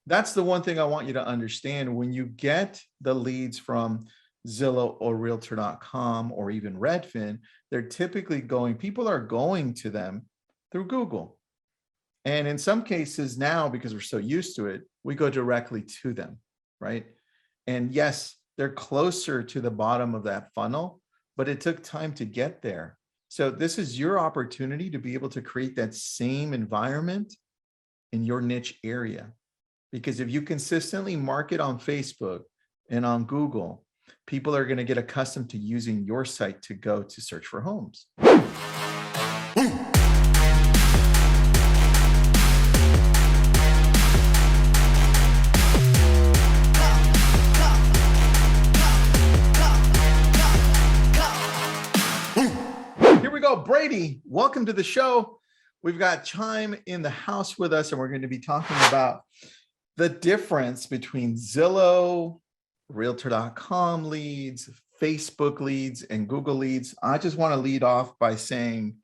that's the one thing I want you to understand. When you get the leads from Zillow or realtor.com or even Redfin, they're typically people are going to them through Google. And in some cases now, because we're so used to it, we go directly to them, right? And yes, they're closer to the bottom of that funnel, but it took time to get there. So this is your opportunity to be able to create that same environment in your niche area. Because if you consistently market on Facebook and on Google, people are going to get accustomed to using your site to go to search for homes. Here we go. Brady, welcome to the show. We've got Chime in the house with us, and we're going to be talking about the difference between Zillow, realtor.com leads, Facebook leads, and Google leads. I just want to lead off by saying,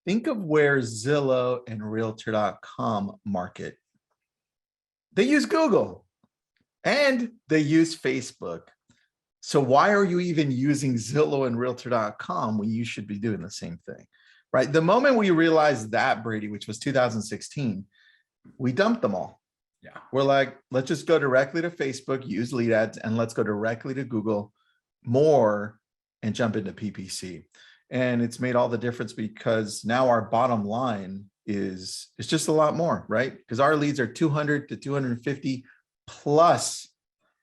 think of where Zillow and realtor.com market. They use Google and they use Facebook. So why are you even using Zillow and realtor.com when you should be doing the same thing, right? The moment we realized that, Brady, which was 2016, we dumped them all. Yeah. We're like, let's just go directly to Facebook, use lead ads, and let's go directly to Google more and jump into PPC. And it's made all the difference because now our bottom line is just a lot more, right? Because our leads are 200 to 250 plus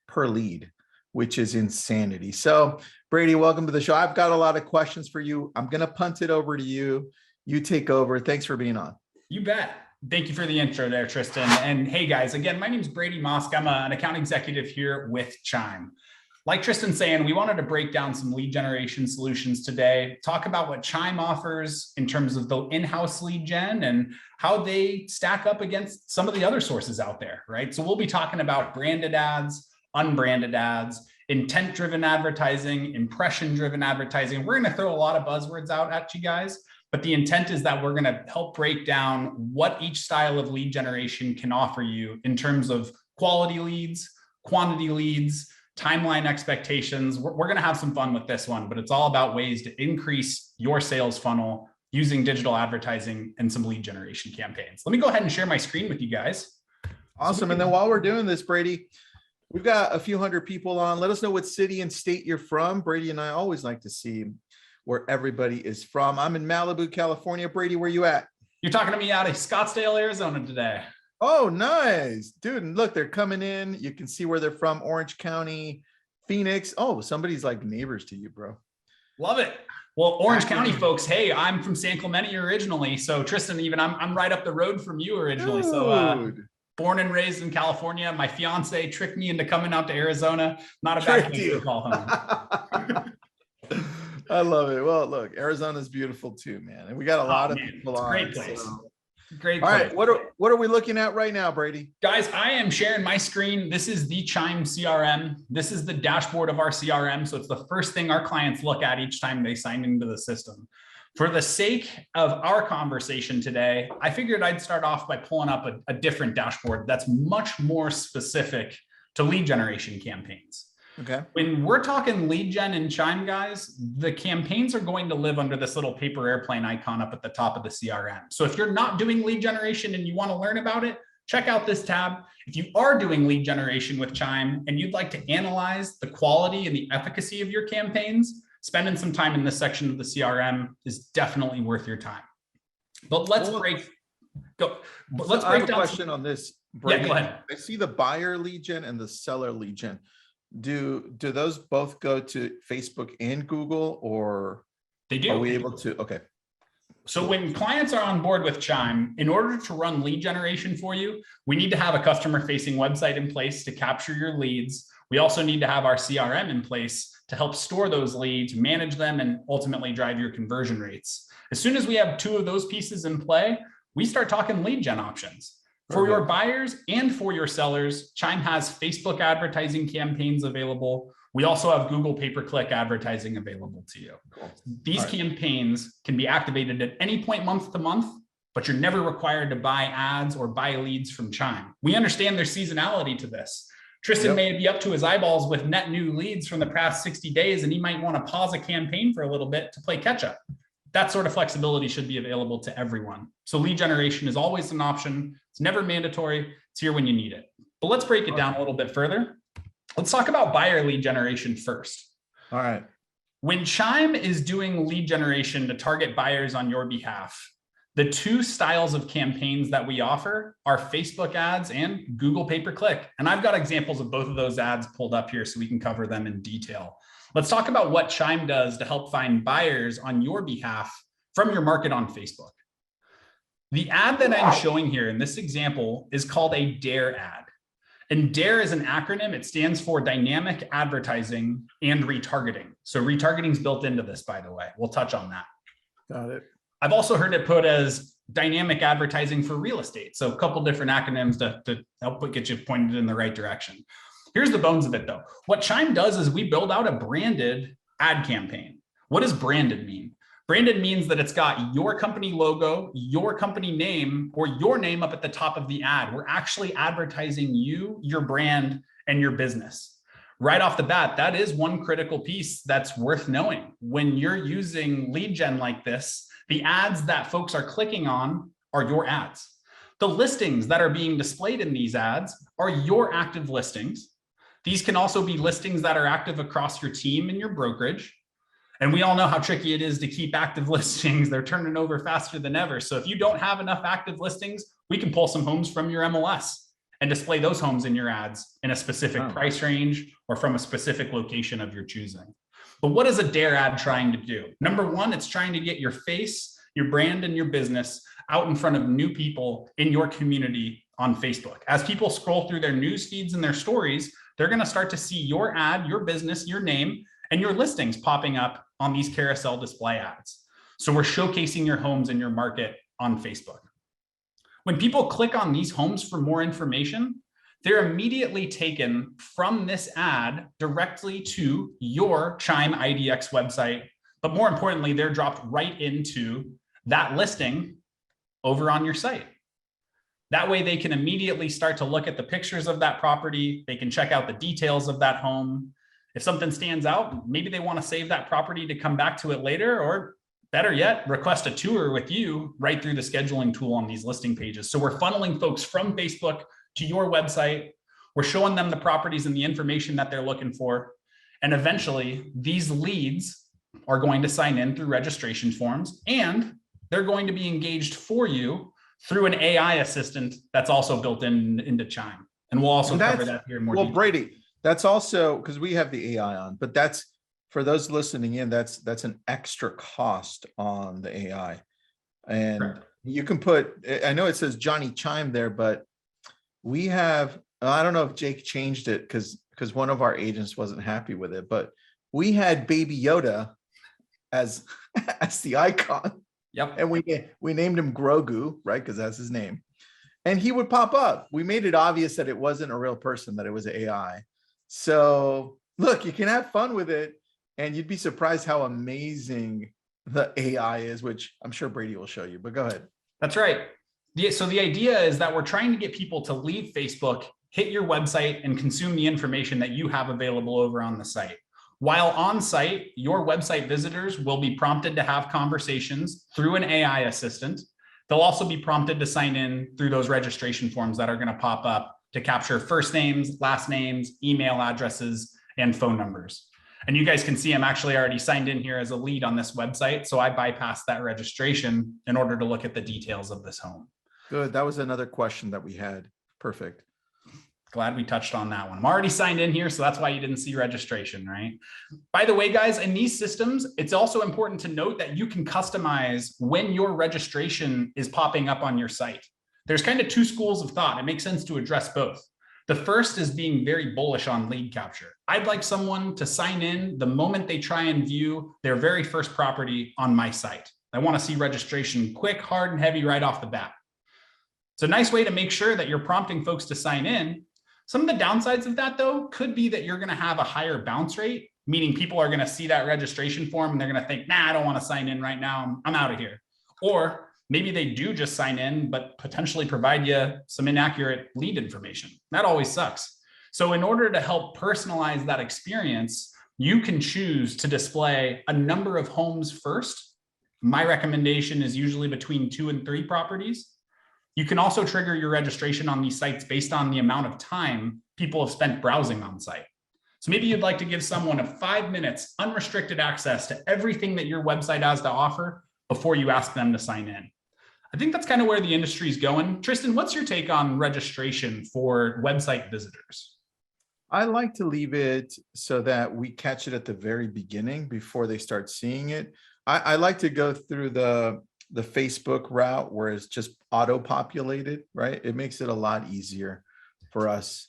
per lead, which is insanity. So Brady, welcome to the show. I've got a lot of questions for you. I'm going to punt it over to you. You take over. Thanks for being on. You bet. Thank you for the intro there, Tristan. And hey guys, again, my name is Brady Mosk. I'm an account executive here with Chime. Like Tristan's saying, we wanted to break down some lead generation solutions today, talk about what Chime offers in terms of the in-house lead gen and how they stack up against some of the other sources out there, right? So we'll be talking about branded ads, unbranded ads, intent-driven advertising, impression-driven advertising. We're going to throw a lot of buzzwords out at you guys. But the intent is that we're going to help break down what each style of lead generation can offer you in terms of quality leads, quantity leads, timeline expectations. We're going to have some fun with this one, but it's all about ways to increase your sales funnel using digital advertising and some lead generation campaigns. Let me go ahead and share my screen with you guys. Awesome. And then while we're doing this, Brady, we've got a few hundred people on. Let us know what city and state you're from. Brady and I always like to see where everybody is from. I'm in Malibu, California. Brady, where you at? You're talking to me out of Scottsdale, Arizona today. Oh, nice. Dude, and look, they're coming in. You can see where they're from. Orange County, Phoenix. Oh, somebody's like neighbors to you, bro. Love it. Well, Orange County folks, hey, I'm from San Clemente originally. So Tristan, even I'm right up the road from you originally. Dude. So born and raised in California. My fiance tricked me into coming out to Arizona. Not a bad place to call home. I love it. Well, look, Arizona's beautiful too, man. And we got a lot of people on. Great place. So. Great All place. right. What are we looking at right now, Brady? Guys, I am sharing my screen. This is the Chime CRM. This is the dashboard of our CRM. So it's the first thing our clients look at each time they sign into the system. For the sake of our conversation today, I figured I'd start off by pulling up a different dashboard that's much more specific to lead generation campaigns. Okay. When we're talking lead gen and Chime, guys, the campaigns are going to live under this little paper airplane icon up at the top of the CRM. So if you're not doing lead generation and you want to learn about it, check out this tab. If you are doing lead generation with Chime and you'd like to analyze the quality and the efficacy of your campaigns, spending some time in this section of the CRM is definitely worth your time. But let's break down. I have a question on this, Brady. Yeah, go ahead. I see the buyer lead gen and the seller lead gen. Do those both go to Facebook and Google, or they do? Are we able to? Okay. So when clients are on board with Chime, in order to run lead generation for you, we need to have a customer-facing website in place to capture your leads. We also need to have our CRM in place to help store those leads, manage them, and ultimately drive your conversion rates. As soon as we have two of those pieces in play, we start talking lead gen options. For your buyers and for your sellers, Chime has Facebook advertising campaigns available. We also have Google pay-per-click advertising available to you. Cool. These campaigns can be activated at any point month to month, but you're never required to buy ads or buy leads from Chime. We understand there's seasonality to this. Tristan may be up to his eyeballs with net new leads from the past 60 days, and he might want to pause a campaign for a little bit to play catch up. That sort of flexibility should be available to everyone. So lead generation is always an option. It's never mandatory. It's here when you need it. But let's break it down a little bit further. Let's talk about buyer lead generation first. All right. When Chime is doing lead generation to target buyers on your behalf, the two styles of campaigns that we offer are Facebook ads and Google pay-per-click. And I've got examples of both of those ads pulled up here so we can cover them in detail. Let's talk about what Chime does to help find buyers on your behalf from your market on Facebook. The ad that I'm showing here in this example is called a DARE ad. And DARE is an acronym. It stands for Dynamic Advertising and Retargeting. So retargeting is built into this, by the way. We'll touch on that. Got it. I've also heard it put as dynamic advertising for real estate. So a couple different acronyms to help get you pointed in the right direction. Here's the bones of it though. What Chime does is we build out a branded ad campaign. What does branded mean? Branded means that it's got your company logo, your company name, or your name up at the top of the ad. We're actually advertising you, your brand, and your business. Right off the bat, that is one critical piece that's worth knowing. When you're using lead gen like this, the ads that folks are clicking on are your ads. The listings that are being displayed in these ads are your active listings. These can also be listings that are active across your team and your brokerage. And we all know how tricky it is to keep active listings. They're turning over faster than ever. So if you don't have enough active listings, we can pull some homes from your MLS and display those homes in your ads in a specific price range or from a specific location of your choosing. But what is a DARE ad trying to do? Number one, it's trying to get your face, your brand, and your business out in front of new people in your community on Facebook. As people scroll through their news feeds and their stories, they're going to start to see your ad, your business, your name, and your listings popping up on these carousel display ads. So we're showcasing your homes in your market on Facebook. When people click on these homes for more information, they're immediately taken from this ad directly to your Chime IDX website. But more importantly, they're dropped right into that listing over on your site. That way they can immediately start to look at the pictures of that property. They can check out the details of that home. If something stands out, maybe they want to save that property to come back to it later, or better yet, request a tour with you right through the scheduling tool on these listing pages. So we're funneling folks from Facebook to your website. We're showing them the properties and the information that they're looking for. And eventually these leads are going to sign in through registration forms, and they're going to be engaged for you through an AI assistant that's also built into Chime. And we'll also cover that here in more detail. Brady, that's also because we have the AI on, but that's for those listening in, that's an extra cost on the AI. And correct. You can put, I know it says Johnny Chime there, but we have, I don't know if Jake changed it because one of our agents wasn't happy with it, but we had Baby Yoda as the icon. Yep. And we named him Grogu, right? Because that's his name. And he would pop up. We made it obvious that it wasn't a real person, that it was AI. So look, you can have fun with it, and you'd be surprised how amazing the AI is, which I'm sure Brady will show you, but go ahead. That's right. So the idea is that we're trying to get people to leave Facebook, hit your website, and consume the information that you have available over on the site. While on site, your website visitors will be prompted to have conversations through an AI assistant. They'll also be prompted to sign in through those registration forms that are going to pop up to capture first names, last names, email addresses, and phone numbers. And you guys can see I'm actually already signed in here as a lead on this website. So I bypassed that registration in order to look at the details of this home. Good. That was another question that we had. Perfect. Glad we touched on that one. I'm already signed in here, so that's why you didn't see registration, right? By the way, guys, in these systems, it's also important to note that you can customize when your registration is popping up on your site. There's kind of two schools of thought. It makes sense to address both. The first is being very bullish on lead capture. I'd like someone to sign in the moment they try and view their very first property on my site. I want to see registration quick, hard, and heavy right off the bat. It's a nice way to make sure that you're prompting folks to sign in. Some of the downsides of that, though, could be that you're going to have a higher bounce rate, meaning people are going to see that registration form and they're going to think, nah, I don't want to sign in right now. I'm out of here. Or Maybe they do just sign in, but potentially provide you some inaccurate lead information. That always sucks. So in order to help personalize that experience, you can choose to display a number of homes first. My recommendation is usually between 2 and 3 properties. You can also trigger your registration on these sites based on the amount of time people have spent browsing on site. So maybe you'd like to give someone a 5 minutes unrestricted access to everything that your website has to offer before you ask them to sign in. I think that's kind of where the industry is going. Tristan, what's your take on registration for website visitors? I like to leave it so that we catch it at the very beginning before they start seeing it. I like to go through the Facebook route where it's just auto-populated, right? It makes it a lot easier for us.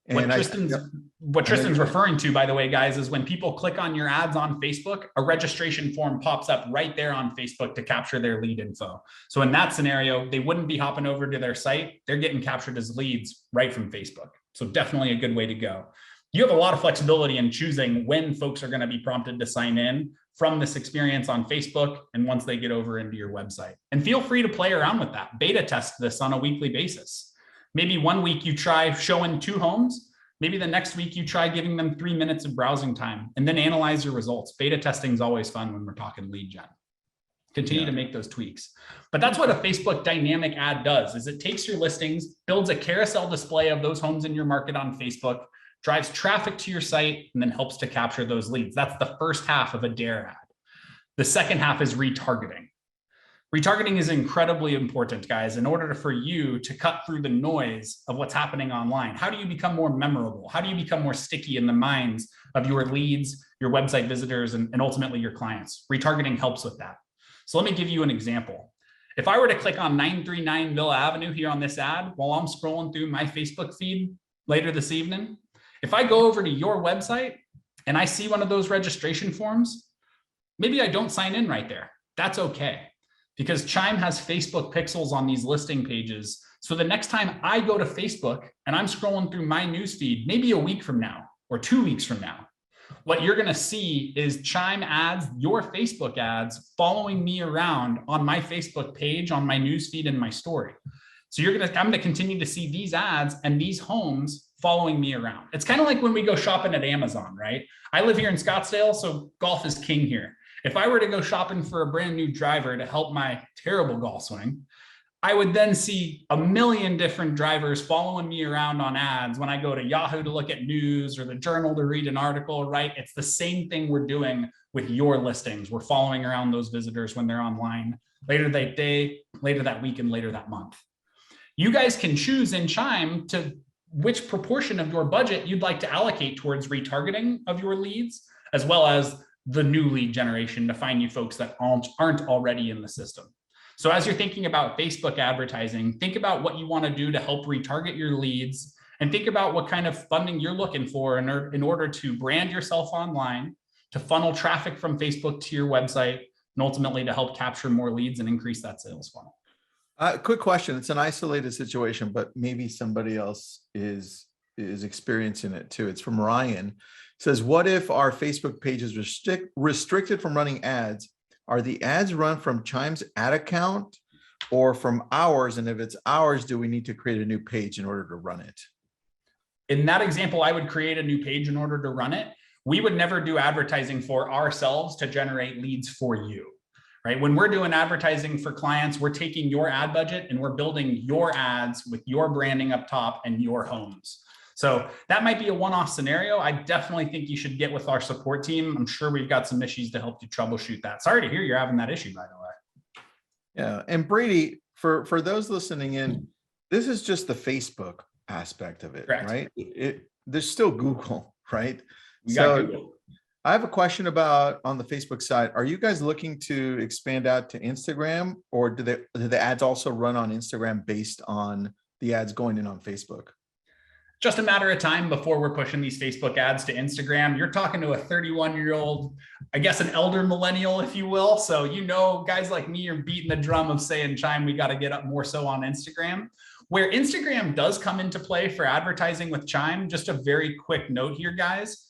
What And Tristan's referring to, by the way, guys, is when people click on your ads on Facebook, a registration form pops up right there on Facebook to capture their lead info. So in that scenario, they wouldn't be hopping over to their site. They're getting captured as leads right from Facebook. So definitely a good way to go. You have a lot of flexibility in choosing when folks are going to be prompted to sign in from this experience on Facebook and once they get over into your website. And feel free to play around with that. Beta test this on a weekly basis. Maybe one week you try showing 2 homes. Maybe the next week you try giving them 3 minutes of browsing time and then analyze your results. Beta testing is always fun when we're talking lead gen. Continue to make those tweaks. But that's what a Facebook dynamic ad does, is it takes your listings, builds a carousel display of those homes in your market on Facebook, drives traffic to your site, and then helps to capture those leads. That's the first half of a dare ad. The second half is retargeting. Retargeting is incredibly important, guys, in order for you to cut through the noise of what's happening online. How do you become more memorable? How do you become more sticky in the minds of your leads, your website visitors, and ultimately your clients? Retargeting helps with that. So let me give you an example. If I were to click on 939 Villa Avenue here on this ad while I'm scrolling through my Facebook feed later this evening, if I go over to your website and I see one of those registration forms, maybe I don't sign in right there. That's okay, because Chime has Facebook pixels on these listing pages. So the next time I go to Facebook and I'm scrolling through my newsfeed, maybe a week from now or 2 weeks from now, what you're going to see is Chime ads, your Facebook ads, following me around on my Facebook page, on my newsfeed, and my story. So I'm going to continue to see these ads and these homes following me around. It's kind of like when we go shopping at Amazon, right? I live here in Scottsdale, so golf is king here. If I were to go shopping for a brand new driver to help my terrible golf swing, I would then see a million different drivers following me around on ads when I go to Yahoo to look at news or the Journal to read an article, right? It's the same thing we're doing with your listings. We're following around those visitors when they're online later that day, later that week, and later that month. You guys can choose in Chime to which proportion of your budget you'd like to allocate towards retargeting of your leads, as well as the new lead generation to find you folks that aren't already in the system. So as you're thinking about Facebook advertising, think about what you want to do to help retarget your leads, and think about what kind of funding you're looking for in order to brand yourself online, to funnel traffic from Facebook to your website, and ultimately to help capture more leads and increase that sales funnel. Quick question. It's an isolated situation, but maybe somebody else is experiencing it too. It's from Ryan. It says, what if our Facebook page is restricted from running ads? Are the ads run from Chime's ad account or from ours? And if it's ours, do we need to create a new page in order to run it? In that example, I would create a new page in order to run it. We would never do advertising for ourselves to generate leads for you, right? When we're doing advertising for clients, we're taking your ad budget and we're building your ads with your branding up top and your homes. So that might be a one-off scenario. I definitely think you should get with our support team. I'm sure we've got some issues to help you troubleshoot that. Sorry to hear you're having that issue, by the way. Yeah. And Brady, for those listening in, this is just the Facebook aspect of it, correct, right? There's still Google, right? We got Google. I have a question about on the Facebook side. Are you guys looking to expand out to Instagram, or do the ads also run on Instagram based on the ads going in on Facebook? Just a matter of time before we're pushing these Facebook ads to Instagram. You're talking to a 31-year-old, I guess an elder millennial, if you will. So, guys like me are beating the drum of saying, Chime, we got to get up more so on Instagram. Where Instagram does come into play for advertising with Chime, just a very quick note here, guys,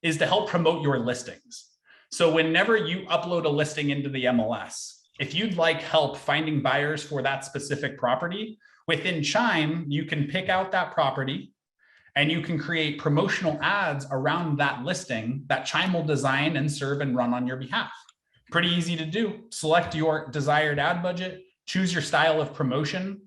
is to help promote your listings. So whenever you upload a listing into the MLS, if you'd like help finding buyers for that specific property, within Chime, you can pick out that property and you can create promotional ads around that listing that Chime will design and serve and run on your behalf. Pretty easy to do. Select your desired ad budget, choose your style of promotion.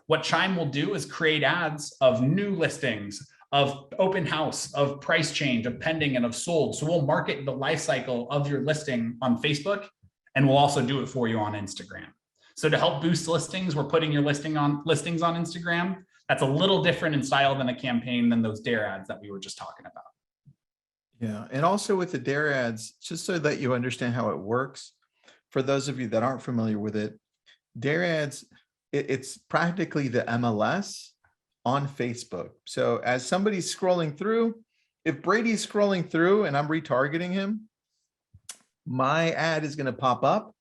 What Chime will do is create ads of new listings, of open house, of price change, of pending, and of sold. So we'll market the life cycle of your listing on Facebook, and we'll also do it for you on Instagram. So to help boost listings, we're putting your listings on Instagram. That's a little different in style than a campaign than those dare ads that we were just talking about. Yeah, and also with the dare ads, just so that you understand how it works, for those of you that aren't familiar with it, dare ads, it's practically the MLS on Facebook. So as somebody's scrolling through, if Brady's scrolling through and I'm retargeting him, my ad is going to pop up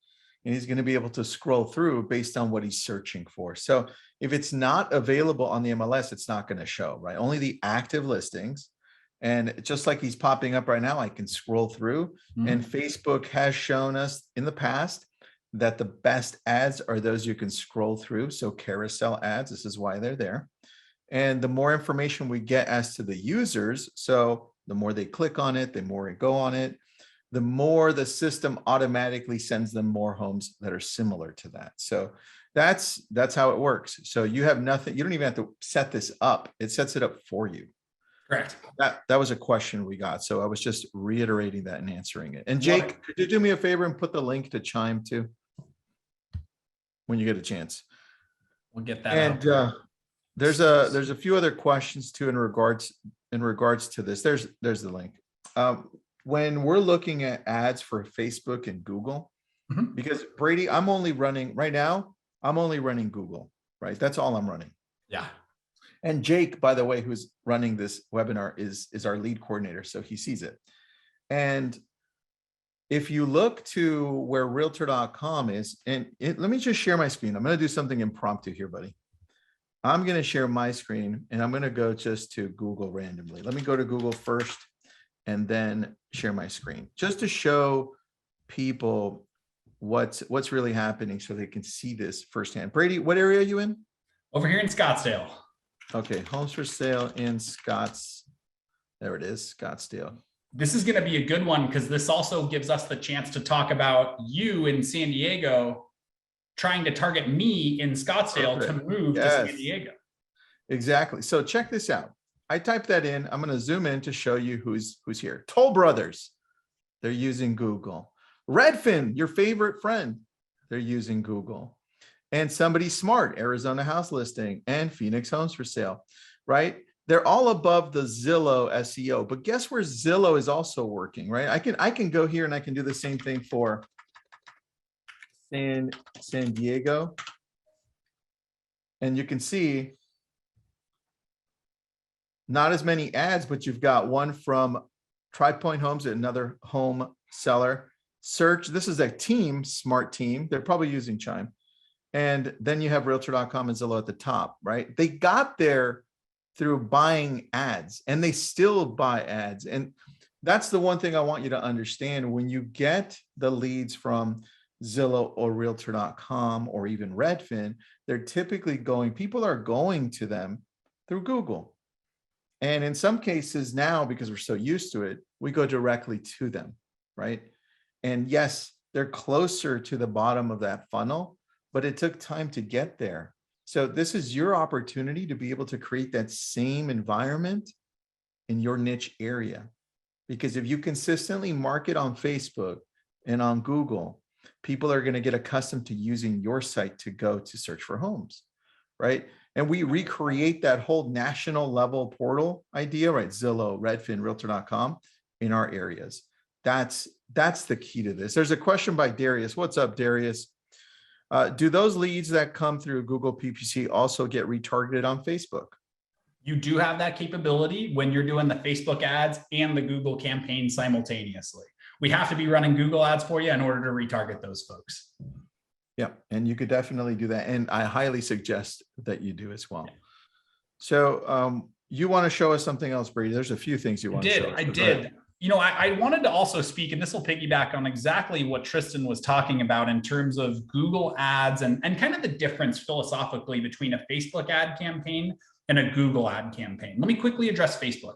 and he's going to be able to scroll through based on what he's searching for. So if it's not available on the MLS, it's not going to show, right? Only the active listings. And just like he's popping up right now, I can scroll through. And Facebook has shown us in the past that the best ads are those you can scroll through. So carousel ads, this is why they're there. And the more information we get as to the users, so the more they click on it, the more they go on it, the more the system automatically sends them more homes that are similar to that. So that's how it works. So you have nothing, you don't even have to set this up. It sets it up for you. Correct. That was a question we got. So I was just reiterating that and answering it. And Jake, could you do me a favor and put the link to Chime too, when you get a chance? We'll get that. And there's a few other questions too in regards to this. There's the link. When we're looking at ads for Facebook and Google, because Brady, I'm only running right now, I'm only running Google, right? That's all I'm running. Yeah. And Jake, by the way, who's running this webinar is our lead coordinator. So he sees it. And if you look to where realtor.com is, let me just share my screen. I'm going to do something impromptu here, buddy. I'm going to share my screen and I'm going to go just to Google randomly. Let me go to Google first and then share my screen just to show people what's really happening so they can see this firsthand. Brady, what area are you in? Over here in Scottsdale. Okay, homes for sale in there it is, Scottsdale. This is going to be a good one because this also gives us the chance to talk about you in San Diego trying to target me in Scottsdale to move to San Diego. Exactly. So check this out. I typed that in. I'm going to zoom in to show you who's here. Toll Brothers, they're using Google. Redfin, your favorite friend, they're using Google. And Somebody Smart, Arizona house listing, and Phoenix homes for sale, right? They're all above the Zillow SEO, but guess where Zillow is also working, right? I can go here and I can do the same thing for San Diego. And you can see not as many ads, but you've got one from Tri Point Homes, another home seller. Search, this is a team, smart team. They're probably using Chime. And then you have realtor.com and Zillow at the top, right? They got there through buying ads and they still buy ads. And that's the one thing I want you to understand. When you get the leads from Zillow or realtor.com or even Redfin, they're typically people are going to them through Google. And in some cases now, because we're so used to it, we go directly to them, right? And yes, they're closer to the bottom of that funnel, but it took time to get there. So this is your opportunity to be able to create that same environment in your niche area. Because if you consistently market on Facebook and on Google, people are going to get accustomed to using your site to go to search for homes, right? And we recreate that whole national level portal idea, right? Zillow, Redfin, realtor.com in our areas. That's the key to this. There's a question by Darius. What's up, Darius? Do those leads that come through Google PPC also get retargeted on Facebook? You do have that capability when you're doing the Facebook ads and the Google campaign simultaneously. We have to be running Google ads for you in order to retarget those folks. Yeah, and you could definitely do that. And I highly suggest that you do as well. Yeah. So you want to show us something else, Brady? There's a few things you want to show us. I did. I wanted to also speak, and this will piggyback on exactly what Tristan was talking about in terms of Google ads and kind of the difference philosophically between a Facebook ad campaign and a Google ad campaign. Let me quickly address Facebook.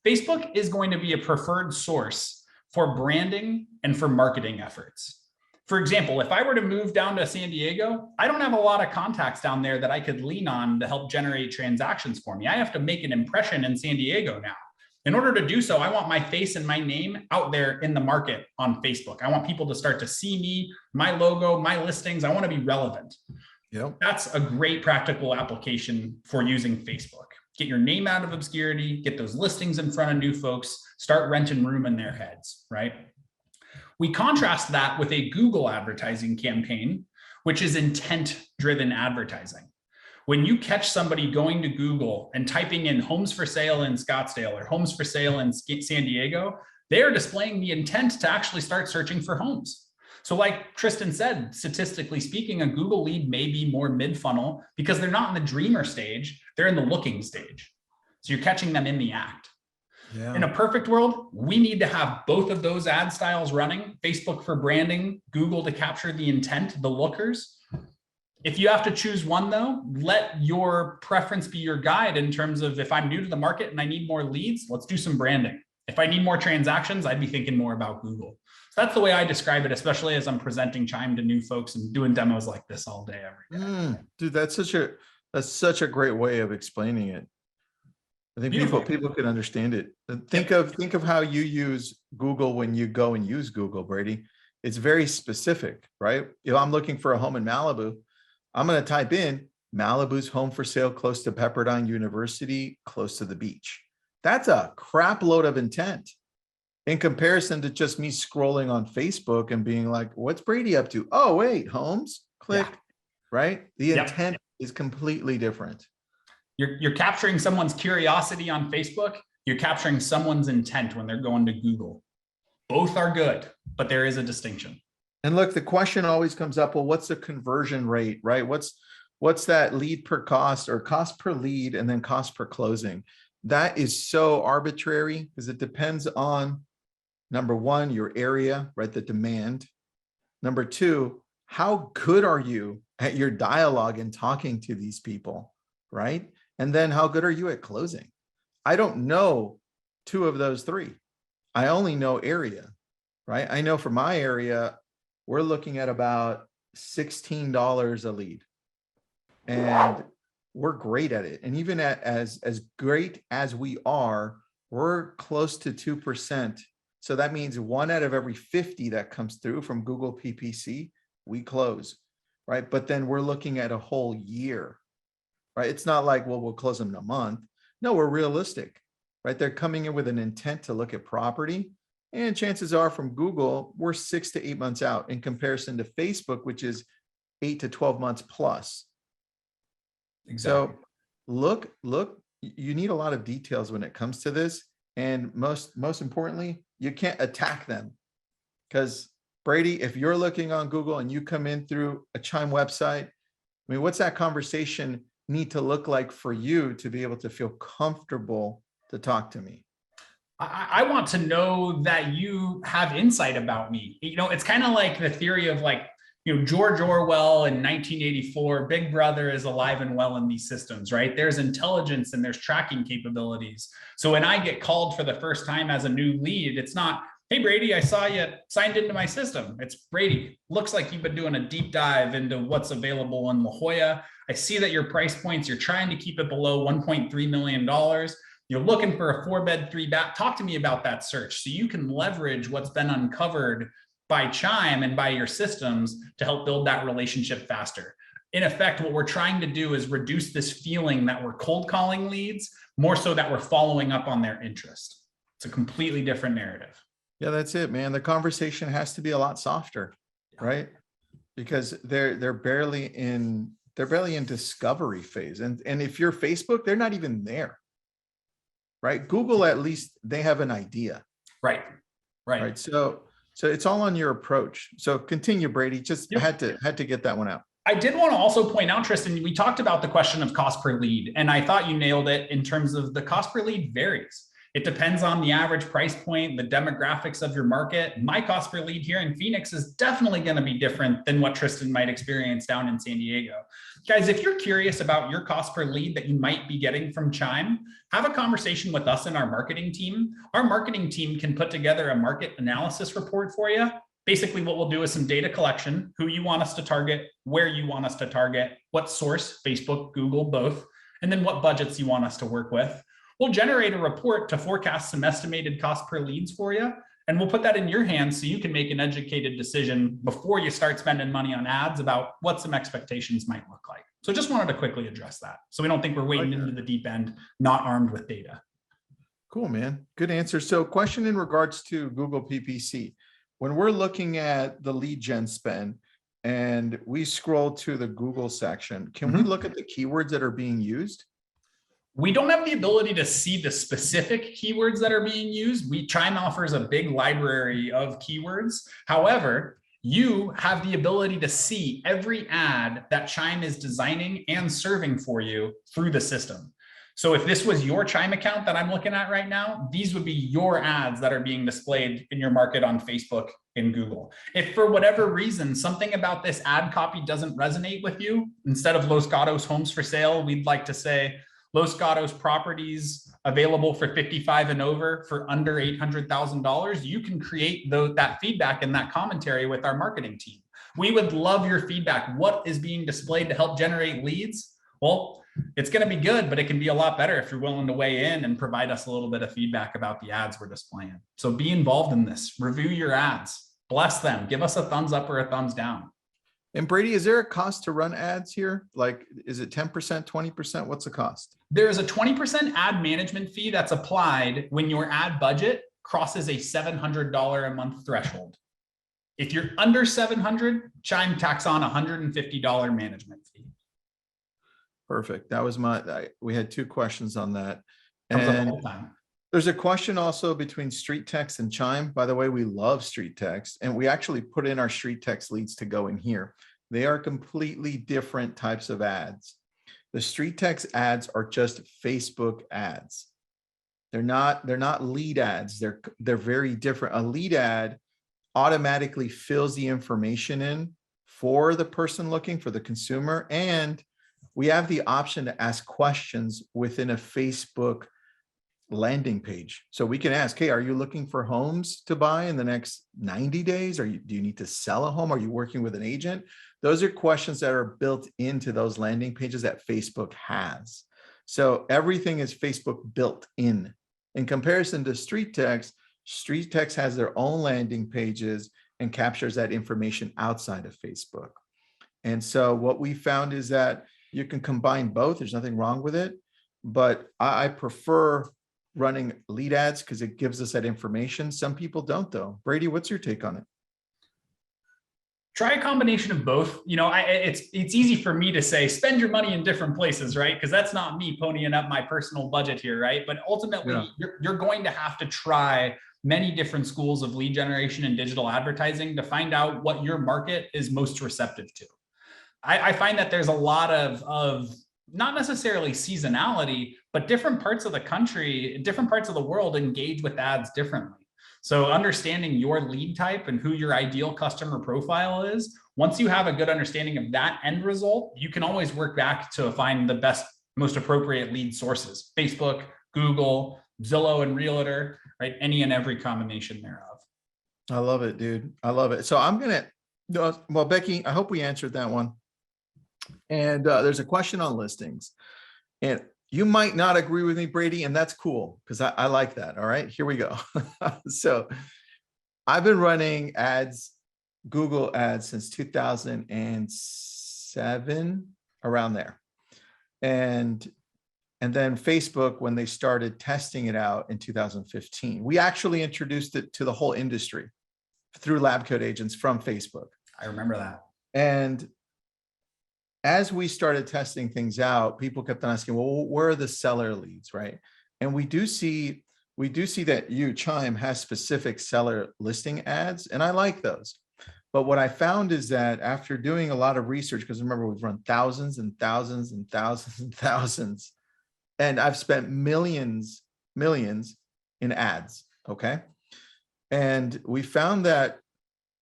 Facebook is going to be a preferred source for branding and for marketing efforts. For example, if I were to move down to San Diego, I don't have a lot of contacts down there that I could lean on to help generate transactions for me. I have to make an impression in San Diego now. In order to do so, I want my face and my name out there in the market on Facebook. I want people to start to see me, my logo, my listings. I want to be relevant. Yep. That's a great practical application for using Facebook. Get your name out of obscurity, get those listings in front of new folks, start renting room in their heads, right? We contrast that with a Google advertising campaign, which is intent-driven advertising. When you catch somebody going to Google and typing in homes for sale in Scottsdale or homes for sale in San Diego, they are displaying the intent to actually start searching for homes. So like Tristan said, statistically speaking, a Google lead may be more mid-funnel because they're not in the dreamer stage, they're in the looking stage. So you're catching them in the act. Yeah. In a perfect world, we need to have both of those ad styles running, Facebook for branding, Google to capture the intent, the lookers. If you have to choose one though, let your preference be your guide in terms of if I'm new to the market and I need more leads, let's do some branding. If I need more transactions, I'd be thinking more about Google. So that's the way I describe it, especially as I'm presenting Chime to new folks and doing demos like this all day, every day. Dude, that's such a great way of explaining it. I think people can understand it. Think of how you use Google when you go and use Google, Brady. It's very specific, right? If I'm looking for a home in Malibu, I'm going to type in Malibu's home for sale close to Pepperdine University, close to the beach. That's a crap load of intent in comparison to just me scrolling on Facebook and being like, what's Brady up to? Oh, wait, homes, click, right? The intent is completely different. You're capturing someone's curiosity on Facebook. You're capturing someone's intent when they're going to Google. Both are good, but there is a distinction. And look, the question always comes up, well, what's the conversion rate, right? What's that lead per cost or cost per lead and then cost per closing? That is so arbitrary because it depends on, number one, your area, right? The demand. Number two, how good are you at your dialogue and talking to these people, right? And then how good are you at closing? I don't know two of those three. I only know area, right? I know for my area, we're looking at about $16 a lead. And we're great at it. And even as great as we are, we're close to 2%. So that means 1 out of every 50 that comes through from Google PPC, we close, right? But then we're looking at a whole year, right? It's not like, well, we'll close them in a month. No, we're realistic, right? They're coming in with an intent to look at property. And chances are from Google, we're 6 to 8 months out in comparison to Facebook, which is 8 to 12 months plus. Exactly. So look, you need a lot of details when it comes to this. And most importantly, you can't attack them. Because Brady, if you're looking on Google and you come in through a Chime website, I mean, what's that conversation need to look like for you to be able to feel comfortable to talk to me? I want to know that you have insight about me. It's kind of like the theory of George Orwell in 1984, Big Brother is alive and well in these systems, right? There's intelligence and there's tracking capabilities. So when I get called for the first time as a new lead, it's not, hey, Brady, I saw you signed into my system. It's Brady, looks like you've been doing a deep dive into what's available in La Jolla. I see that your price points, you're trying to keep it below $1.3 million. You're looking for a 4-bed, 3-bath. Talk to me about that search so you can leverage what's been uncovered by Chime and by your systems to help build that relationship faster. In effect, what we're trying to do is reduce this feeling that we're cold calling leads more so that we're following up on their interest. It's a completely different narrative. Yeah, that's it, man. The conversation has to be a lot softer, right? Because they're barely in discovery phase. And if you're Facebook, they're not even there. Right? Google, at least they have an idea. Right. So it's all on your approach. So continue, Brady. Just had to get that one out. I did want to also point out, Tristan, we talked about the question of cost per lead, and I thought you nailed it in terms of the cost per lead varies. It depends on the average price point, the demographics of your market. My cost per lead here in Phoenix is definitely going to be different than what Tristan might experience down in San Diego. Guys, if you're curious about your cost per lead that you might be getting from Chime, have a conversation with us and our marketing team. Our marketing team can put together a market analysis report for you. Basically, what we'll do is some data collection, who you want us to target, where you want us to target, what source, Facebook, Google, both, and then what budgets you want us to work with. We'll generate a report to forecast some estimated cost per leads for you, and we'll put that in your hands so you can make an educated decision before you start spending money on ads about what some expectations might look like. So just wanted to quickly address that so we don't think we're wading into the deep end, not armed with data. Cool, man. Good answer. So question in regards to Google PPC. When we're looking at the lead gen spend and we scroll to the Google section, can we look at the keywords that are being used? We don't have the ability to see the specific keywords that are being used. Chime offers a big library of keywords. However, you have the ability to see every ad that Chime is designing and serving for you through the system. So if this was your Chime account that I'm looking at right now, these would be your ads that are being displayed in your market on Facebook and Google. If for whatever reason, something about this ad copy doesn't resonate with you, instead of Los Gatos homes for sale, we'd like to say Los Gatos properties available for 55 and over for under $800,000, you can create that feedback and that commentary with our marketing team. We would love your feedback. What is being displayed to help generate leads? Well, it's going to be good, but it can be a lot better if you're willing to weigh in and provide us a little bit of feedback about the ads we're displaying. So be involved in this, review your ads, bless them, give us a thumbs up or a thumbs down. And Brady, is there a cost to run ads here? Like, is it 10%, 20%? What's the cost? There is a 20% ad management fee that's applied when your ad budget crosses a $700 a month threshold. If you're under 700, Chime tacks on $150 management fee. Perfect. That was we had two questions on that. Comes up And all the time. there's a question also between street text and Chime. By the way, we love street text, and we actually put in our street text leads to go in here. They are completely different types of ads. The street text ads are just Facebook ads. They're not lead ads. They're very different. A lead ad automatically fills the information in for the person looking, for the consumer, and we have the option to ask questions within a Facebook landing page. So we can ask, hey, are you looking for homes to buy in the next 90 days? Do you need to sell a home? Are you working with an agent? Those are questions that are built into those landing pages that Facebook has. So everything is Facebook built in. In comparison to street text has their own landing pages and captures that information outside of Facebook. And so what we found is that you can combine both. There's nothing wrong with it, but I prefer running lead ads because it gives us that information. Some people don't though. Brady, what's your take on it? Try a combination of both. You know, it's easy for me to say, spend your money in different places, right? Because that's not me ponying up my personal budget here, right? But ultimately, you're going to have to try many different schools of lead generation and digital advertising to find out what your market is most receptive to. I find that there's a lot of not necessarily seasonality, but different parts of the country, different parts of the world engage with ads differently. So understanding your lead type and who your ideal customer profile is, once you have a good understanding of that end result, you can always work back to find the best, most appropriate lead sources: Facebook, Google, Zillow, and Realtor, right? Any and every combination thereof. I love it, dude. I love it. So I'm going to, well, Becky, I hope we answered that one. And there's a question on listings, and you might not agree with me, Brady, and that's cool because I like that. All right, here we go. So I've been running ads, Google ads, since 2007, around there. And then Facebook, when they started testing it out in 2015, we actually introduced it to the whole industry through LabCoatAgents from Facebook. I remember that. And as we started testing things out, people kept on asking, well, where are the seller leads, right? And we do see that Chime has specific seller listing ads, and I like those. But what I found is that after doing a lot of research, because remember, we've run thousands and thousands and thousands and thousands, and I've spent millions in ads, okay? And we found that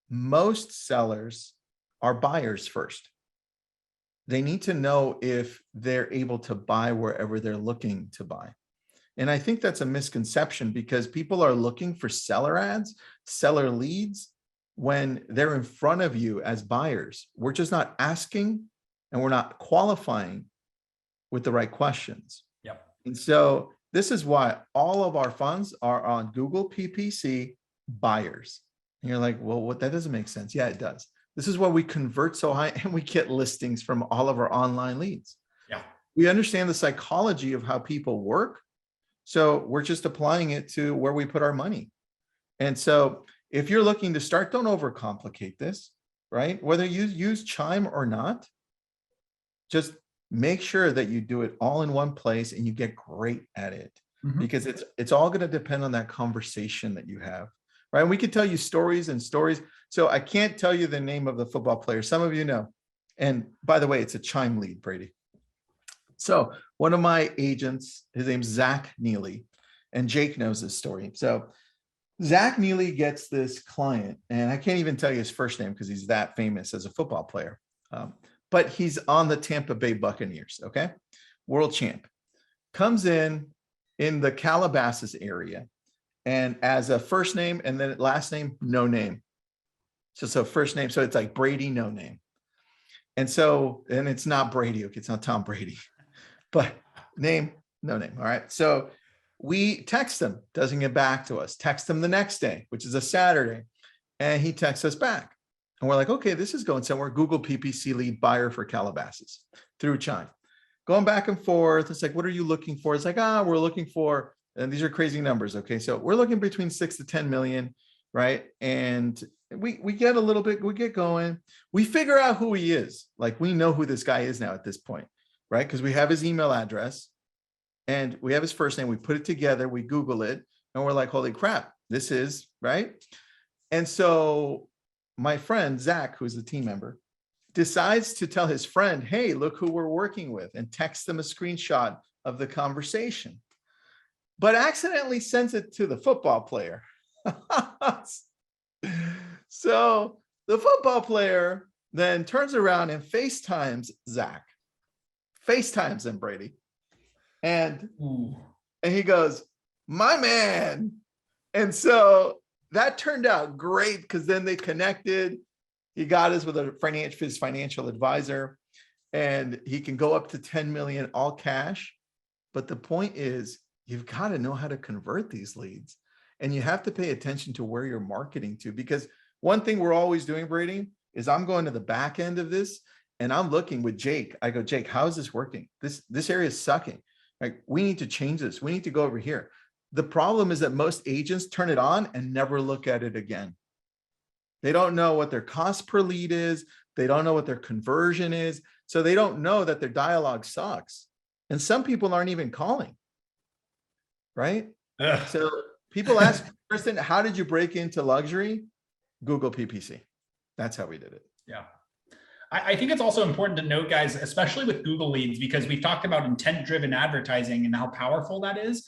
most sellers are buyers first. They need to know if they're able to buy wherever they're looking to buy. And I think that's a misconception because people are looking for seller ads, seller leads, when they're in front of you as buyers. We're just not asking and we're not qualifying with the right questions. Yep. And so this is why all of our funds are on Google PPC buyers. And you're like, well, that doesn't make sense. Yeah, it does. This is why we convert so high and we get listings from all of our online leads. Yeah. We understand the psychology of how people work. So we're just applying it to where we put our money. And so if you're looking to start, don't overcomplicate this, right? Whether you use Chime or not, just make sure that you do it all in one place and you get great at it, because it's all going to depend on that conversation that you have, right? And we could tell you stories and stories. So I can't tell you the name of the football player. Some of you know. And by the way, it's a Chime lead, Brady. So one of my agents, his name's Zach Neely, and Jake knows this story. So Zach Neely gets this client, and I can't even tell you his first name because he's that famous as a football player. But he's on the Tampa Bay Buccaneers, okay? World champ. Comes in the Calabasas area, and as a first name and then last name, no name. So first name, so it's like Brady, no name. And it's not Brady, okay? It's not Tom Brady, but name, no name, all right? So we text him, doesn't get back to us. Text him the next day, which is a Saturday, and he texts us back. And we're like, okay, this is going somewhere. Google PPC lead buyer for Calabasas through Chime. Going back and forth. It's like, what are you looking for? It's like, we're looking for, and these are crazy numbers. Okay. So we're looking between 6 to 10 million, right? And we get a little bit, we get going. We figure out who he is. Like, we know who this guy is now at this point, right? Because we have his email address and we have his first name. We put it together, we Google it, and we're like, holy crap, this is, right? And so my friend, Zach, who's the team member, decides to tell his friend, hey, look who we're working with, and texts them a screenshot of the conversation, but accidentally sends it to the football player. So the football player then turns around and FaceTimes Zach, FaceTimes him, Brady. And he goes, my man. And so that turned out great because then they connected. He got us with his financial advisor, and he can go up to 10 million all cash. But the point is, you've got to know how to convert these leads, and you have to pay attention to where you're marketing to. Because one thing we're always doing, Brady, is I'm going to the back end of this and I'm looking with Jake. I go, Jake, how is this working? This area is sucking. Like, we need to change this. We need to go over here. The problem is that most agents turn it on and never look at it again. They don't know what their cost per lead is. They don't know what their conversion is. So they don't know that their dialogue sucks. And some people aren't even calling, right? So people ask, Tristan, how did you break into luxury? Google PPC. That's how we did it. Yeah. I think it's also important to note, guys, especially with Google leads, because we've talked about intent-driven advertising and how powerful that is.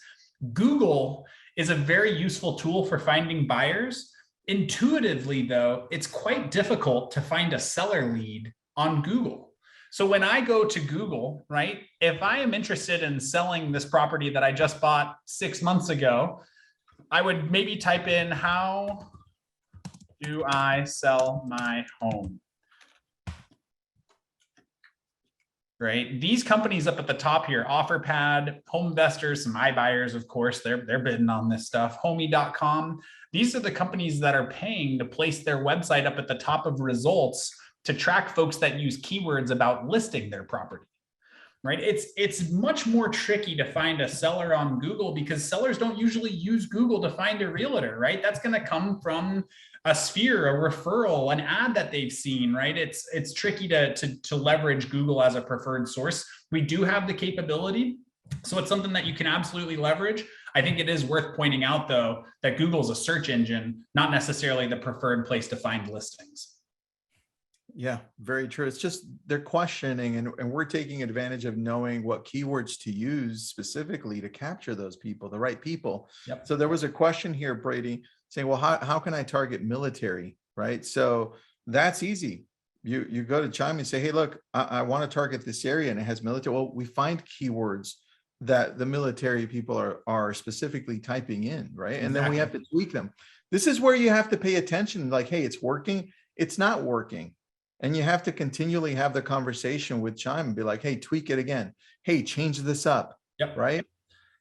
Google is a very useful tool for finding buyers. Intuitively, though, it's quite difficult to find a seller lead on Google. So when I go to Google, right, if I am interested in selling this property that I just bought 6 months ago, I would maybe type in, how do I sell my home? Right? These companies up at the top here, OfferPad, Home Investors, some iBuyers, of course, they're bidding on this stuff, Homey.com. These are the companies that are paying to place their website up at the top of results to track folks that use keywords about listing their property, right? It's much more tricky to find a seller on Google because sellers don't usually use Google to find a realtor, right? That's going to come from a sphere, a referral, an ad that they've seen, right? It's tricky to leverage Google as a preferred source. We do have the capability, so it's something that you can absolutely leverage. I think it is worth pointing out, though, that Google's a search engine, not necessarily the preferred place to find listings. Yeah, very true. It's just they're questioning and we're taking advantage of knowing what keywords to use specifically to capture those people, the right people. Yep. So there was a question here, Brady, saying, well, how can I target military? Right. So that's easy. You go to Chime and say, hey, look, I want to target this area and it has military. Well, we find keywords that the military people are specifically typing in, right? And then we have to tweak them. This is where you have to pay attention, like, hey, it's working, it's not working. And you have to continually have the conversation with Chime and be like, hey, tweak it again. Hey, change this up. Yep. Right.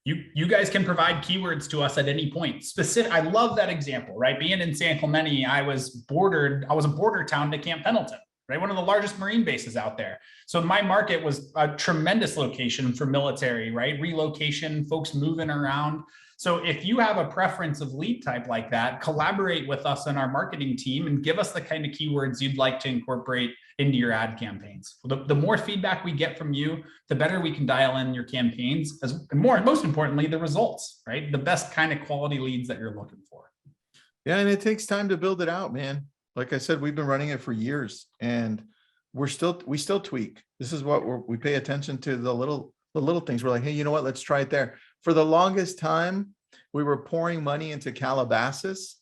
You guys can provide keywords to us at any point. Specific. I love that example, right? Being in San Clemente, I was a border town to Camp Pendleton, right? One of the largest Marine bases out there. So my market was a tremendous location for military, right? Relocation, folks moving around. So if you have a preference of lead type like that, collaborate with us and our marketing team and give us the kind of keywords you'd like to incorporate into your ad campaigns. The more feedback we get from you, the better we can dial in your campaigns, most importantly, the results, right? The best kind of quality leads that you're looking for. Yeah, and it takes time to build it out, man. Like I said, we've been running it for years and we still tweak. This is what we pay attention to, the little things. We're like, hey, you know what? Let's try it there. For the longest time, we were pouring money into Calabasas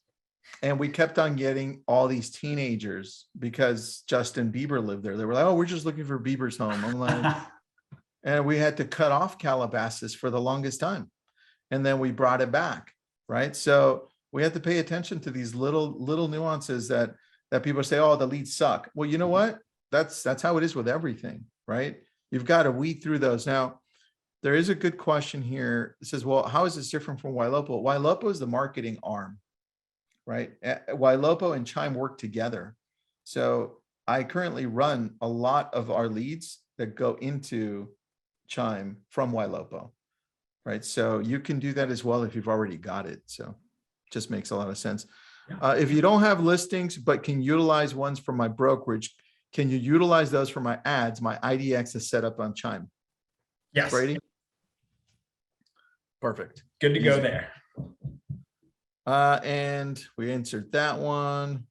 and we kept on getting all these teenagers because Justin Bieber lived there. They were like, oh, we're just looking for Bieber's home. I'm like, and we had to cut off Calabasas for the longest time. And then we brought it back, right? So we have to pay attention to these little nuances that people say, oh, the leads suck. Well, you know what? That's how it is with everything, right? You've got to weed through those. Now, there is a good question here. It says, well, how is this different from Ylopo? Ylopo is the marketing arm, right? Ylopo and Chime work together. So I currently run a lot of our leads that go into Chime from Ylopo, right? So you can do that as well if you've already got it. So it just makes a lot of sense. Yeah. If you don't have listings, but can utilize ones from my brokerage, can you utilize those for my ads? My IDX is set up on Chime. Yes. Brady? Perfect. Good to go there. And we answered that one.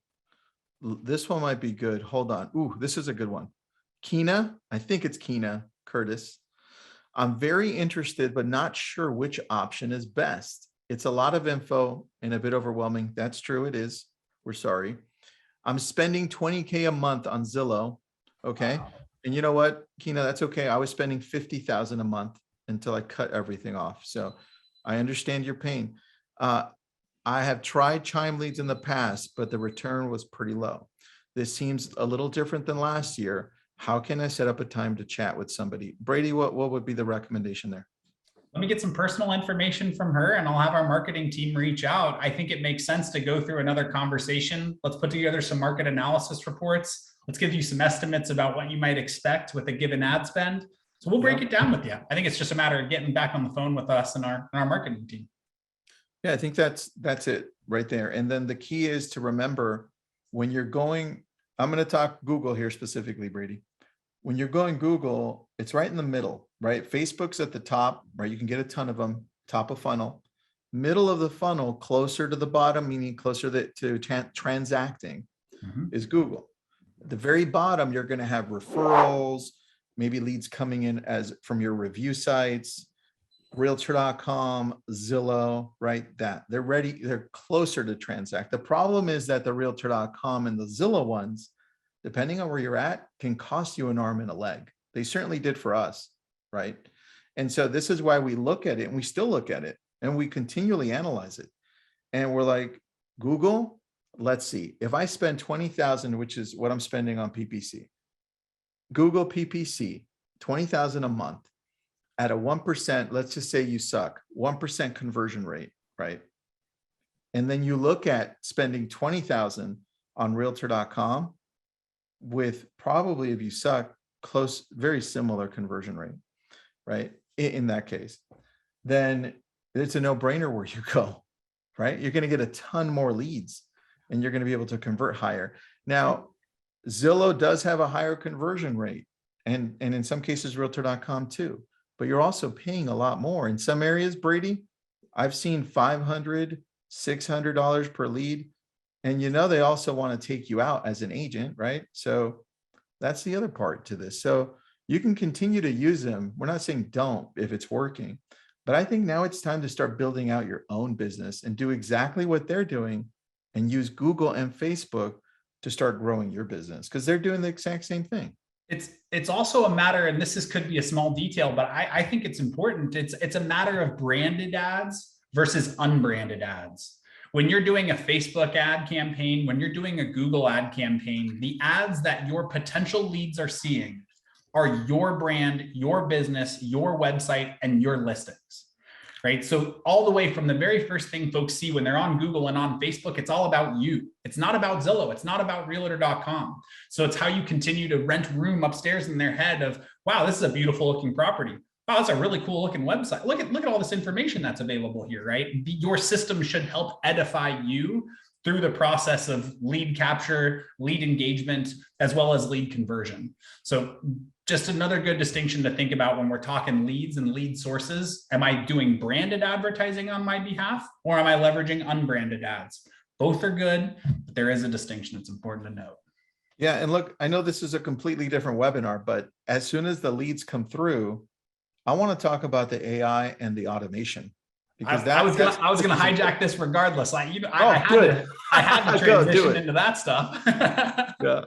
This one might be good. Hold on. Ooh, this is a good one. Keena, I think it's Keena Curtis. I'm very interested, but not sure which option is best. It's a lot of info and a bit overwhelming. That's true. It is. We're sorry. I'm spending $20K a month on Zillow. Okay. Wow. And you know what, Keena, that's okay. I was spending $50,000 a month until I cut everything off. So I understand your pain. I have tried Chime leads in the past, but the return was pretty low. This seems a little different than last year. How can I set up a time to chat with somebody? Brady, what would be the recommendation there? Let me get some personal information from her and I'll have our marketing team reach out. I think it makes sense to go through another conversation. Let's put together some market analysis reports. Let's give you some estimates about what you might expect with a given ad spend. So we'll break it down with you. I think it's just a matter of getting back on the phone with us and our marketing team. Yeah, I think that's it right there. And then the key is to remember when you're going, I'm going to talk Google here specifically, Brady. When you're going Google, it's right in the middle, right? Facebook's at the top, right? You can get a ton of them, top of funnel. Middle of the funnel, closer to the bottom, meaning closer to transacting, is Google. At the very bottom, you're going to have referrals, maybe leads coming in from your review sites, realtor.com, Zillow, right? They're ready. They're closer to transact. The problem is that the realtor.com and the Zillow ones, depending on where you're at, can cost you an arm and a leg. They certainly did for us, right? And so this is why we look at it and we still look at it and we continually analyze it. And we're like, Google, let's see. If I spend 20,000, which is what I'm spending on PPC, Google PPC, 20,000 a month at a 1%, let's just say you suck, 1% conversion rate, right? And then you look at spending 20,000 on realtor.com with probably, if you suck, close, very similar conversion rate, right? In that case, then it's a no-brainer where you go, right? You're going to get a ton more leads and you're going to be able to convert higher. Now, Zillow does have a higher conversion rate and in some cases realtor.com too, but you're also paying a lot more. In some areas, Brady, I've seen $500, $600 per lead. And you know, they also want to take you out as an agent, right? So That's the other part to this. So you can continue to use them. We're not saying don't if it's working, but I think now it's time to start building out your own business and do exactly what they're doing and use Google and Facebook to start growing your business because they're doing the exact same thing. It's also a matter, and could be a small detail, but I think it's important. It's a matter of branded ads versus unbranded ads. When you're doing a Facebook ad campaign, when you're doing a Google ad campaign, the ads that your potential leads are seeing are your brand, your business, your website, and your listings, right? So all the way from the very first thing folks see when they're on Google and on Facebook, it's all about you. It's not about Zillow. It's not about realtor.com. So it's how you continue to rent room upstairs in their head of, wow, this is a beautiful looking property. Wow, that's a really cool looking website. Look at all this information that's available here, right? Your system should help edify you through the process of lead capture, lead engagement, as well as lead conversion. So just another good distinction to think about when we're talking leads and lead sources. Am I doing branded advertising on my behalf, or am I leveraging unbranded ads? Both are good, but there is a distinction that's important to note. Yeah, and look, I know this is a completely different webinar, but as soon as the leads come through, I want to talk about the AI and the automation. Because I was gonna hijack this regardless. I had to Go, transition into that stuff. Yeah.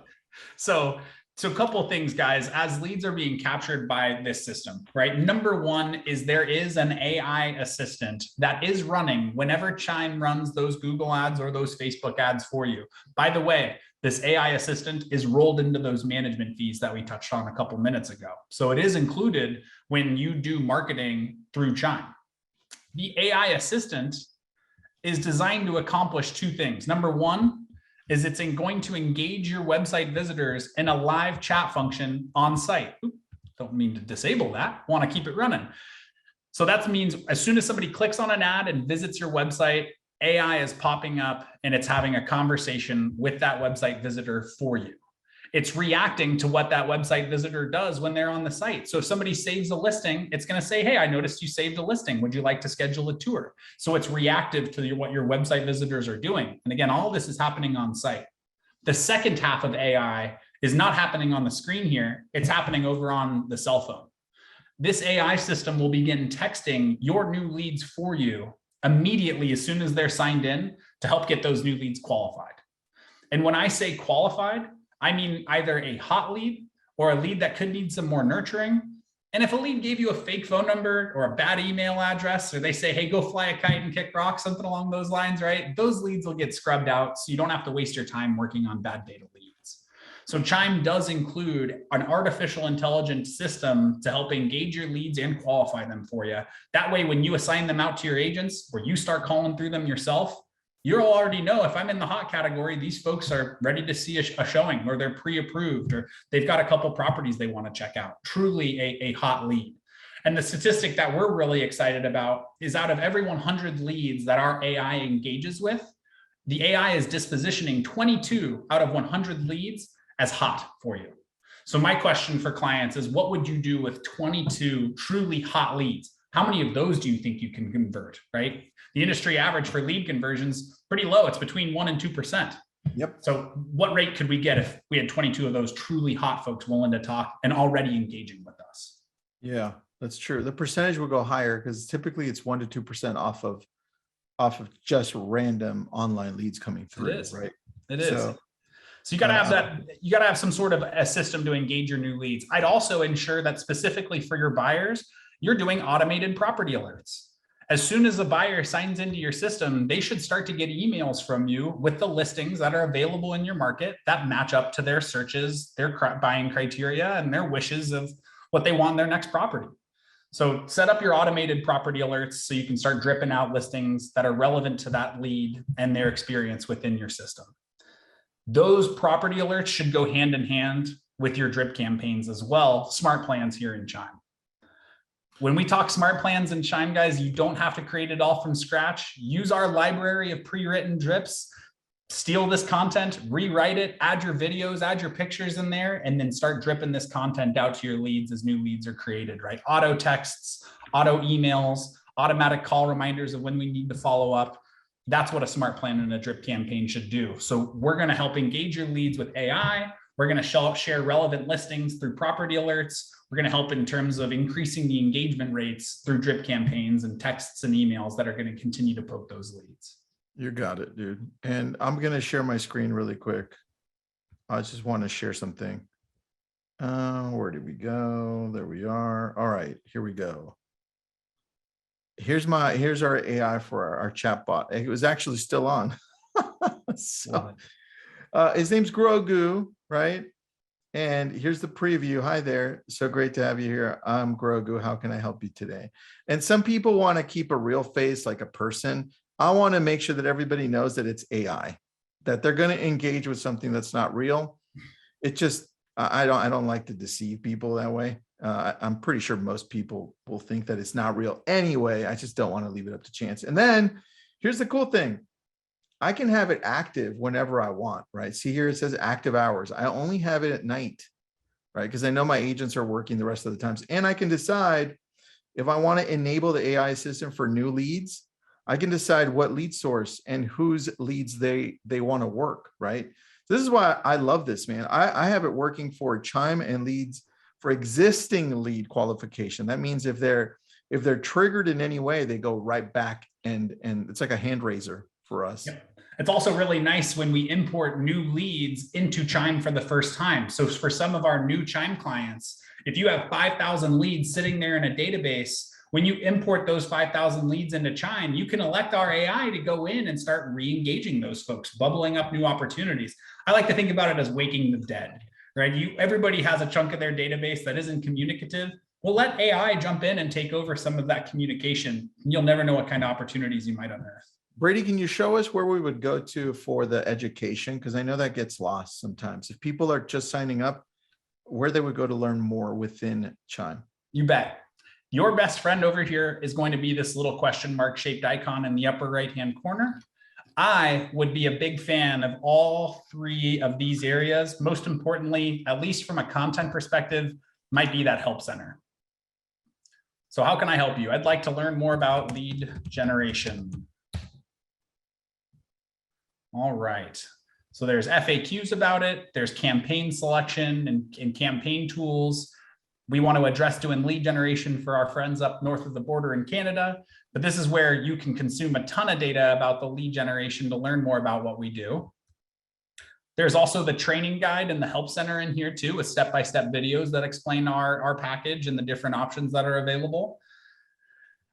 So a couple of things, guys, as leads are being captured by this system, right? Number one is there is an AI assistant that is running whenever Chime runs those Google ads or those Facebook ads for you. By the way, this AI assistant is rolled into those management fees that we touched on a couple minutes ago. So it is included when you do marketing through Chime. The AI assistant is designed to accomplish two things. Number one is it's going to engage your website visitors in a live chat function on site. Don't mean to disable that, want to keep it running. So that means as soon as somebody clicks on an ad and visits your website, AI is popping up and it's having a conversation with that website visitor for you. It's reacting to what that website visitor does when they're on the site. So if somebody saves a listing, it's going to say, hey, I noticed you saved a listing. Would you like to schedule a tour? So it's reactive to what your website visitors are doing. And again, all of this is happening on site. The second half of AI is not happening on the screen here. It's happening over on the cell phone. This AI system will begin texting your new leads for you immediately as soon as they're signed in to help get those new leads qualified. And when I say qualified, I mean either a hot lead or a lead that could need some more nurturing. And if a lead gave you a fake phone number or a bad email address, or they say, hey, go fly a kite and kick rocks, something along those lines, right? Those leads will get scrubbed out so you don't have to waste your time working on bad data leads. So Chime does include an artificial intelligence system to help engage your leads and qualify them for you. That way, when you assign them out to your agents or you start calling through them yourself, you'll already know if I'm in the hot category, these folks are ready to see a showing, or they're pre-approved, or they've got a couple properties they want to check out. Truly a hot lead. And the statistic that we're really excited about is out of every 100 leads that our AI engages with, the AI is dispositioning 22 out of 100 leads as hot for you. So my question for clients is, what would you do with 22 truly hot leads? How many of those do you think you can convert, right? The industry average for lead conversions pretty low. It's between 1% and 2%. Yep. So what rate could we get if we had 22 of those truly hot folks willing to talk and already engaging with us? Yeah, that's true. The percentage will go higher because typically it's 1% to 2% off of just random online leads coming through. It is. Right? It is. So you got to have that. You got to have some sort of a system to engage your new leads. I'd also ensure that specifically for your buyers, you're doing automated property alerts. As soon as a buyer signs into your system, they should start to get emails from you with the listings that are available in your market that match up to their searches, their buying criteria, and their wishes of what they want in their next property. So set up your automated property alerts so you can start dripping out listings that are relevant to that lead and their experience within your system. Those property alerts should go hand in hand with your drip campaigns as well. Smart plans here in Chime. When we talk smart plans in Chime, guys, you don't have to create it all from scratch. Use our library of pre-written drips, steal this content, rewrite it, add your videos, add your pictures in there, and then start dripping this content out to your leads as new leads are created, right? Auto texts, auto emails, automatic call reminders of when we need to follow up. That's what a smart plan and a drip campaign should do. So we're going to help engage your leads with AI. We're going to share relevant listings through property alerts. We're going to help in terms of increasing the engagement rates through drip campaigns and texts and emails that are going to continue to poke those leads. You got it, dude. And I'm going to share my screen really quick. I just want to share something. Where did we go? There we are. All right, here we go. Here's our AI for our chat bot. It was actually still on. So his name's Grogu, right? And here's the preview. Hi there. So great to have you here. I'm Grogu. How can I help you today? And some people want to keep a real face, like a person. I want to make sure that everybody knows that it's AI, that they're going to engage with something that's not real. It just, I don't like to deceive people that way. I'm pretty sure most people will think that it's not real anyway. I just don't want to leave it up to chance. And then here's the cool thing. I can have it active whenever I want, right? See here, it says active hours. I only have it at night, right? Because I know my agents are working the rest of the times. And I can decide if I want to enable the AI assistant for new leads. I can decide what lead source and whose leads they want to work, right? This is why I love this, man. I have it working for Chime and leads for existing lead qualification. That means if they're triggered in any way, they go right back and it's like a hand raiser for us. Yep. It's also really nice when we import new leads into Chime for the first time. So for some of our new Chime clients, if you have 5,000 leads sitting there in a database, when you import those 5,000 leads into Chime, you can elect our AI to go in and start re-engaging those folks, bubbling up new opportunities. I like to think about it as waking the dead, right? Everybody has a chunk of their database that isn't communicative. Well, let AI jump in and take over some of that communication. You'll never know what kind of opportunities you might unearth. Brady, can you show us where we would go to for the education? Because I know that gets lost sometimes. If people are just signing up, where they would go to learn more within Chime. You bet. Your best friend over here is going to be this little question mark shaped icon in the upper right-hand corner. I would be a big fan of all three of these areas. Most importantly, at least from a content perspective, might be that help center. So how can I help you? I'd like to learn more about lead generation. All right. So there's FAQs about it. There's campaign selection and campaign tools. We want to address doing lead generation for our friends up north of the border in Canada. But this is where you can consume a ton of data about the lead generation to learn more about what we do. There's also the training guide and the help center in here too, with step-by-step videos that explain our package and the different options that are available.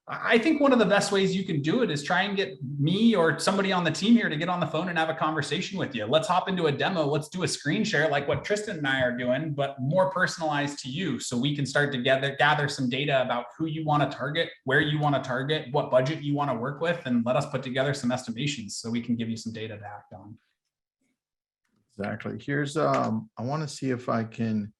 I think one of the best ways you can do it is try and get me or somebody on the team here to get on the phone and have a conversation with you. Let's hop into a demo. Let's do a screen share like what Tristan and I are doing, but more personalized to you. So we can start to gather some data about who you want to target, where you want to target, what budget you want to work with, and let us put together some estimations so we can give you some data to act on. Exactly. Here's, I want to see if I can,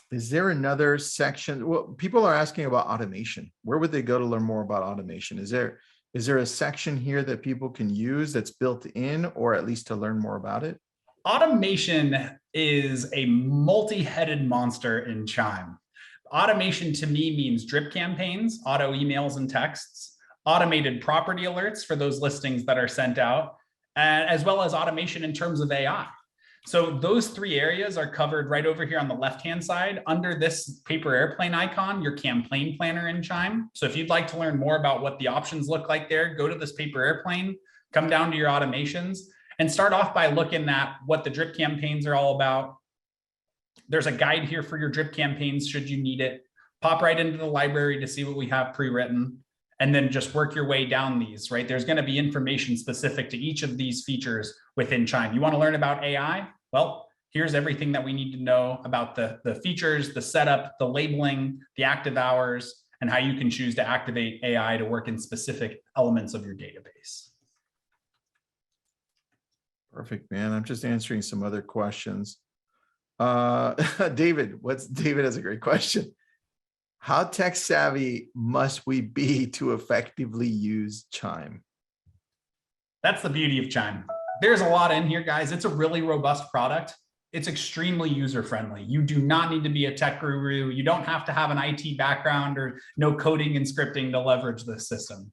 is there another section? Well, people are asking about automation. Where would they go to learn more about automation? Is there a section here that people can use that's built in, or at least to learn more about it? Automation is a multi-headed monster in Chime. Automation to me means drip campaigns, auto emails and texts, automated property alerts for those listings that are sent out, as well as automation in terms of AI. So those three areas are covered right over here on the left-hand side under this paper airplane icon, your campaign planner in Chime. So if you'd like to learn more about what the options look like there, go to this paper airplane, come down to your automations, and start off by looking at what the drip campaigns are all about. There's a guide here for your drip campaigns should you need it. Pop right into the library to see what we have pre-written, and then just work your way down these, right? There's going to be information specific to each of these features within Chime. You want to learn about AI? Well, here's everything that we need to know about the features, the setup, the labeling, the active hours, and how you can choose to activate AI to work in specific elements of your database. Perfect, man. I'm just answering some other questions. David has a great question. How tech savvy must we be to effectively use Chime? That's the beauty of Chime. There's a lot in here, guys. It's a really robust product. It's extremely user-friendly. You do not need to be a tech guru. You don't have to have an IT background or know coding and scripting to leverage this system.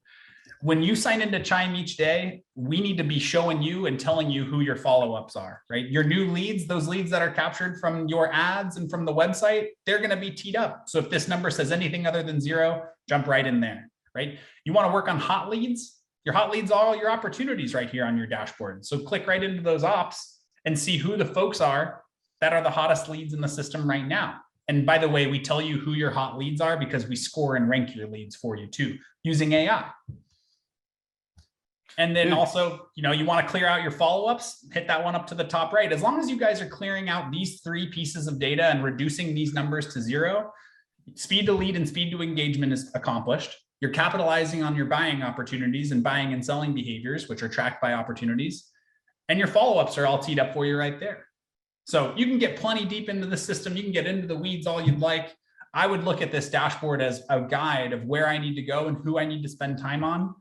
when you sign into Chime each day, we need to be showing you and telling you who your follow-ups are, right? Your new leads, those leads that are captured from your ads and from the website, they're going to be teed up. So if this number says anything other than 0, jump right in there, right? You want to work on hot leads? Your hot leads are all your opportunities right here on your dashboard. So click right into those ops and see who the folks are that are the hottest leads in the system right now. And by the way, we tell you who your hot leads are because we score and rank your leads for you too, using AI. And then also, you want to clear out your follow-ups, hit that one up to the top right. As long as you guys are clearing out these 3 pieces of data and reducing these numbers to 0, speed to lead and speed to engagement is accomplished. You're capitalizing on your buying opportunities and buying and selling behaviors, which are tracked by opportunities. And your follow-ups are all teed up for you right there. So you can get plenty deep into the system. You can get into the weeds all you'd like. I would look at this dashboard as a guide of where I need to go and who I need to spend time on.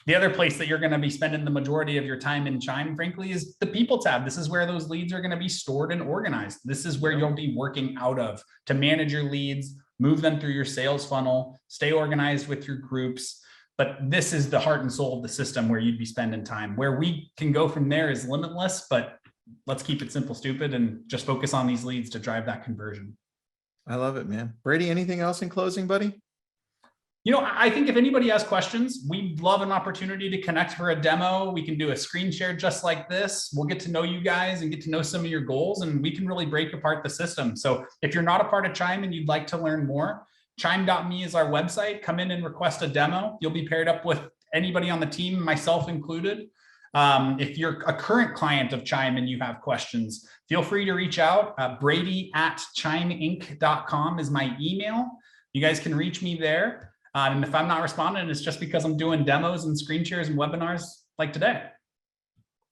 The other place that you're going to be spending the majority of your time in Chime, frankly, is the people tab. This is where those leads are going to be stored and organized. This is where you'll be working out of to manage your leads, move them through your sales funnel, stay organized with your groups. But this is the heart and soul of the system where you'd be spending time. Where we can go from there is limitless, but let's keep it simple, stupid, and just focus on these leads to drive that conversion. I love it, man. Brady, anything else in closing, buddy? I think if anybody has questions, we'd love an opportunity to connect for a demo. We can do a screen share just like this. We'll get to know you guys and get to know some of your goals, and we can really break apart the system. So if you're not a part of Chime and you'd like to learn more, chime.me is our website. Come in and request a demo. You'll be paired up with anybody on the team, myself included. If you're a current client of Chime and you have questions, feel free to reach out. Brady@chimeinc.com is my email. You guys can reach me there. And if I'm not responding, it's just because I'm doing demos and screen shares and webinars like today.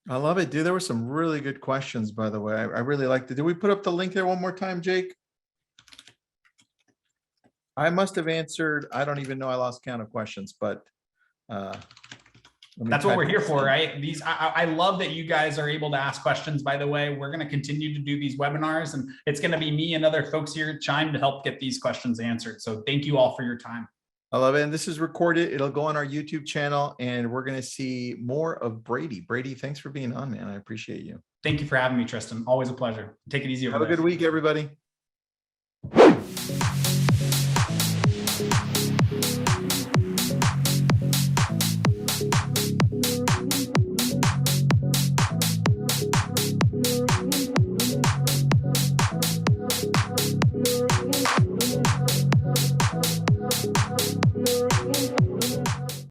I love it, dude. There were some really good questions, by the way. I really liked it. Did we put up the link there one more time, Jake? I must have answered, I don't even know, I lost count of questions, but that's what we're here for, right? I love that you guys are able to ask questions, by the way. We're going to continue to do these webinars, and it's going to be me and other folks here at Chime to help get these questions answered. So thank you all for your time. I love it. And this is recorded. It'll go on our YouTube channel, and we're going to see more of Brady. Brady, thanks for being on, man. I appreciate you. Thank you for having me, Tristan. Always a pleasure. Take it easy. Have a good week, everybody.